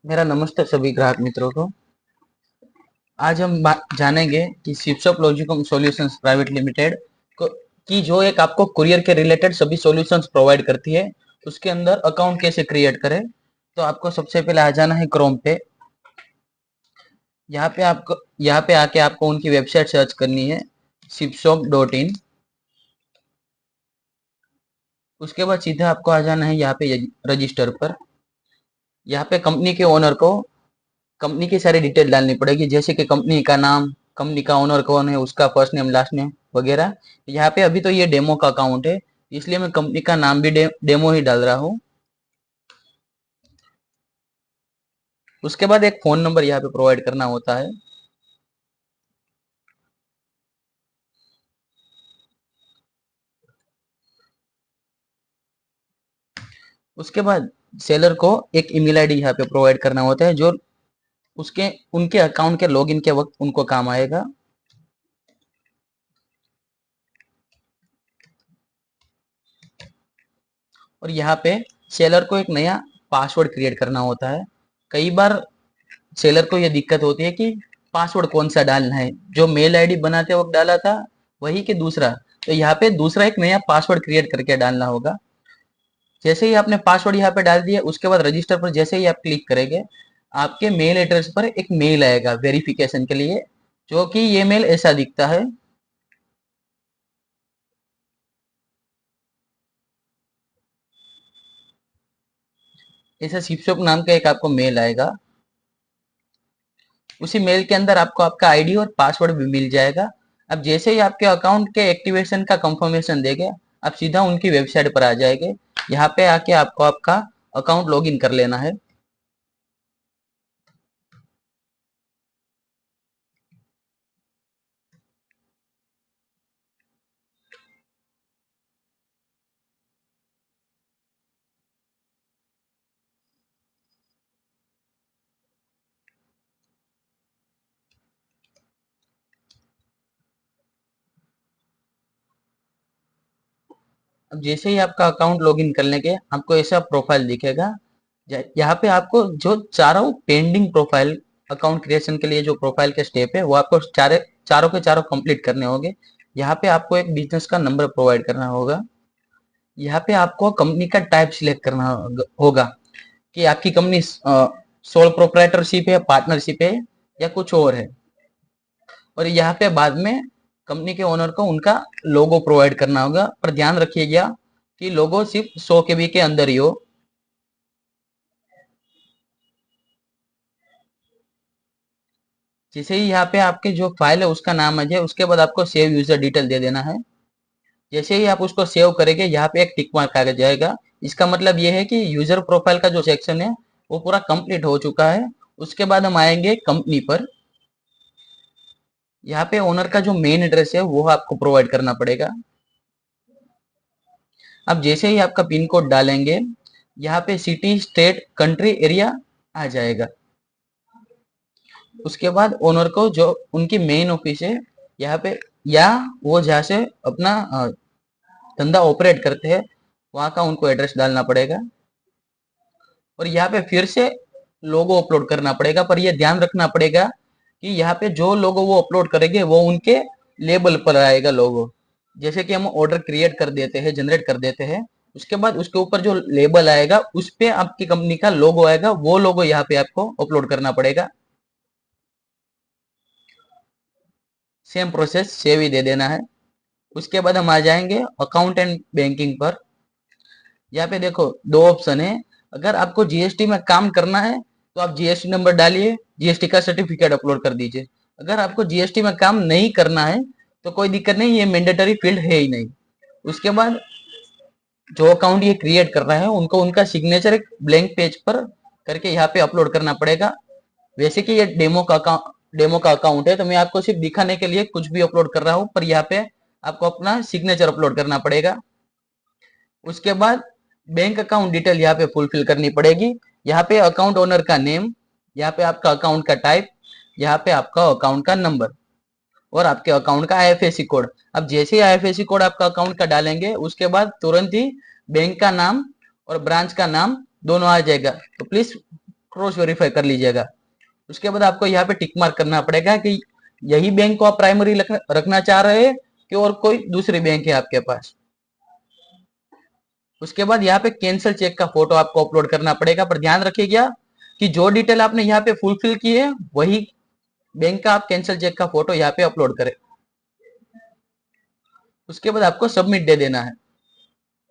मेरा नमस्ते सभी ग्राहक मित्रों को। आज हम जानेंगे कि शिपशॉप लॉजिकम सॉल्यूशंस प्राइवेट लिमिटेड को की जो एक आपको कुरियर के रिलेटेड सभी सॉल्यूशंस प्रोवाइड करती है, उसके अंदर अकाउंट कैसे क्रिएट करें। तो आपको सबसे पहले आ जाना है क्रोम पे। यहाँ पे आके आपको उनकी वेबसाइट सर्च करनी है shipshop.in। उसके बाद सीधा आपको आ जाना है यहाँ पे रजिस्टर पर। यहाँ पे कंपनी के ओनर को कंपनी की सारी डिटेल डालनी पड़ेगी, जैसे कि कंपनी का नाम, कंपनी का ओनर कौन है, उसका फर्स्ट नेम लास्ट नेम वगैरह। यहाँ पे अभी तो ये डेमो का अकाउंट है, इसलिए मैं कंपनी का नाम भी डेमो ही डाल रहा हूँ। उसके बाद एक फोन नंबर यहाँ पे प्रोवाइड करना होता है। उसके बाद सेलर को एक ईमेल आईडी यहाँ पे प्रोवाइड करना होता है, जो उसके उनके अकाउंट के लॉगिन के वक्त उनको काम आएगा। और यहाँ पे सेलर को एक नया पासवर्ड क्रिएट करना होता है। कई बार सेलर को ये दिक्कत होती है कि पासवर्ड कौन सा डालना है, जो मेल आईडी बनाते वक्त डाला था वही कि दूसरा। तो यहाँ पे दूसरा एक नया पासवर्ड क्रिएट करके डालना होगा। जैसे ही आपने पासवर्ड यहाँ पे डाल दिया, उसके बाद रजिस्टर पर जैसे ही आप क्लिक करेंगे, आपके मेल एड्रेस पर एक मेल आएगा वेरिफिकेशन के लिए, जो कि ये मेल ऐसा दिखता है। ऐसा शिपशॉप नाम का एक आपको मेल आएगा। उसी मेल के अंदर आपको आपका आईडी और पासवर्ड भी मिल जाएगा। अब जैसे ही आपके अकाउंट के एक्टिवेशन का कंफर्मेशन देंगे, आप सीधा उनकी वेबसाइट पर आ जाएंगे। यहाँ पे आके आपको आपका अकाउंट लॉगिन कर लेना है। अब जैसे ही आपका अकाउंट लॉगिन कर लेंगे, आपको ऐसा प्रोफाइल दिखेगा। यहाँ पे आपको जो चारों पेंडिंग प्रोफाइल, अकाउंट क्रिएशन के लिए जो प्रोफाइल के स्टेप है, वो आपको चारों के चारों कंप्लीट करने होंगे। यहाँ पे आपको एक बिजनेस का नंबर प्रोवाइड करना होगा। यहाँ पे आपको कंपनी का टाइप सिलेक्ट करना होगा कि आपकी कंपनी सोल प्रोप्राइटरशिप है, पार्टनरशिप है, या कुछ और है। और यहाँ पे बाद में कंपनी के ओनर को उनका लोगो प्रोवाइड करना होगा, पर ध्यान रखिएगा कि लोगो सिर्फ 100 KB के अंदर ही हो। जैसे ही यहाँ पे आपके जो फाइल है उसका नाम आ जाए, उसके बाद आपको सेव यूजर डिटेल दे देना है। जैसे ही आप उसको सेव करेंगे, यहाँ पे एक टिक मार्क आ जाएगा। इसका मतलब ये है कि यूजर प्रोफाइल का जो सेक्शन है वो पूरा कंप्लीट हो चुका है। उसके बाद हम आएंगे कंपनी पर। यहाँ पे ओनर का जो मेन एड्रेस है वो आपको प्रोवाइड करना पड़ेगा। अब जैसे ही आपका पिन कोड डालेंगे, यहाँ पे सिटी, स्टेट, कंट्री, एरिया आ जाएगा। उसके बाद ओनर को जो उनकी मेन ऑफिस है यहाँ पे, या वो जहाँ से अपना धंधा ऑपरेट करते हैं, वहाँ का उनको एड्रेस डालना पड़ेगा। और यहाँ पे फिर से लोगो अपलोड करना पड़ेगा, पर ये ध्यान रखना पड़ेगा कि यहाँ पे जो लोगो वो अपलोड करेंगे वो उनके लेबल पर आएगा लोगो। जैसे कि हम ऑर्डर क्रिएट कर देते हैं, जनरेट कर देते हैं, उसके बाद उसके ऊपर जो लेबल आएगा उस पे आपकी कंपनी का लोगो आएगा, वो लोगो यहाँ पे आपको अपलोड करना पड़ेगा। सेम प्रोसेस सेव ही दे देना है। उसके बाद हम आ जाएंगे अकाउंट एंड बैंकिंग पर। यहाँ पे देखो दो ऑप्शन है। अगर आपको जीएसटी में काम करना है तो आप जीएसटी नंबर डालिए, जीएसटी का सर्टिफिकेट अपलोड कर दीजिए। अगर आपको जीएसटी में काम नहीं करना है तो कोई दिक्कत नहीं, ये मैंडेटरी फील्ड है ही नहीं। उसके बाद जो अकाउंट ये क्रिएट कर रहा है उनको उनका सिग्नेचर एक ब्लैंक पेज पर करके यहाँ पे अपलोड करना पड़ेगा। वैसे कि ये डेमो का अकाउंट है, तो मैं आपको सिर्फ दिखाने के लिए कुछ भी अपलोड कर रहा हूँ, पर यहाँ पे आपको अपना सिग्नेचर अपलोड करना पड़ेगा। उसके बाद बैंक अकाउंट डिटेल यहाँ पे फुलफिल करनी पड़ेगी। यहाँ पे अकाउंट ओनर का नेम, यहाँ पे आपका अकाउंट का टाइप, यहाँ पे आपका अकाउंट का नंबर, और आपके अकाउंट का आईएफएससी कोड। अब जैसे ही आईएफएससी कोड आपका अकाउंट का डालेंगे, उसके बाद तुरंत ही बैंक का नाम और ब्रांच का नाम दोनों आ जाएगा। तो प्लीज क्रॉस वेरीफाई कर लीजिएगा। उसके बाद आपको यहाँ पे टिक मार्क करना पड़ेगा कि यही बैंक को आप प्राइमरी रखना चाह रहे हैं कि और कोई दूसरी बैंक है आपके पास। उसके बाद यहाँ पे कैंसिल चेक का फोटो आपको अपलोड करना पड़ेगा, पर ध्यान रखिएगा कि जो डिटेल आपने यहाँ पे फुलफिल की है वही बैंक का आप कैंसिल चेक का फोटो यहाँ पे अपलोड करें। उसके बाद आपको सबमिट दे देना है।